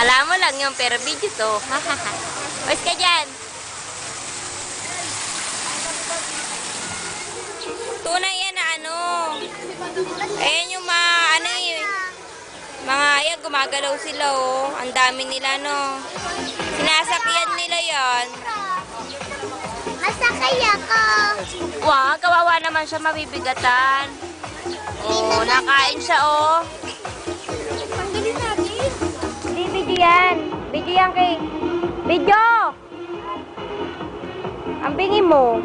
Kala mo lang yung pero video to. Pwes ka dyan. Tunay yan na ano. Ayan yung mga ano yung mga ayan, gumagalaw sila oh. Ang dami nila no. Sinasakyan nila yan. Masakay ako. Wah, kawawa naman siya, mabibigatan. Oh, nakain siya oh. Tanggalin natin. Hindi, video yan. Video yan kay... Video! Ang bingi mo.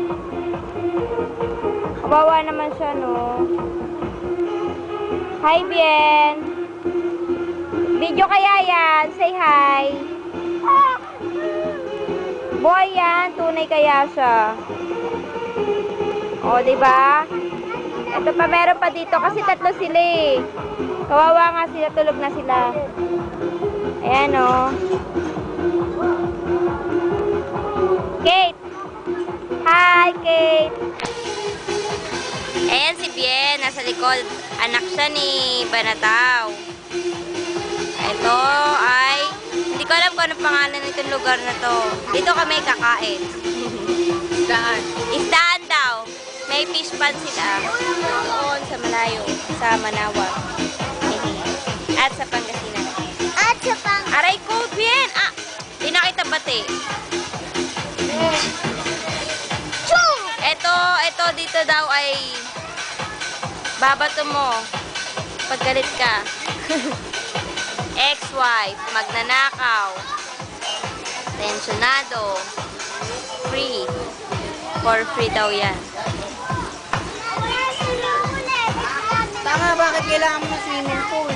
Kawawa naman siya, no? Hi, Bien. Video kaya yan. Say hi. Boy yan. Tunay kaya siya. O, diba? Ito pa, meron pa dito. Kasi tatlo sila eh. Kawawa nga sila. Tulog na sila. Ayan, o. Kate. Hi, Kate. Ayan si Bien. Nasa likod. Anak siya ni Banataw. Ito ay... Hindi ko alam kung anong pangalan nitong lugar na to. Dito kami kakain. Daan. Isdaan daw. May fish pan sila. Doon sa malayo. Sa Manawa. At sa Pangasinan. At sa pang... Aray ko, Bien! Ah! Di nakita bate. Chong! Ito dito daw ay babato mo pag galit ka. Ex-wife, magnanakaw, tensionado, free. For free daw yan. Tama, bakit kailangan mo ng swimming pool?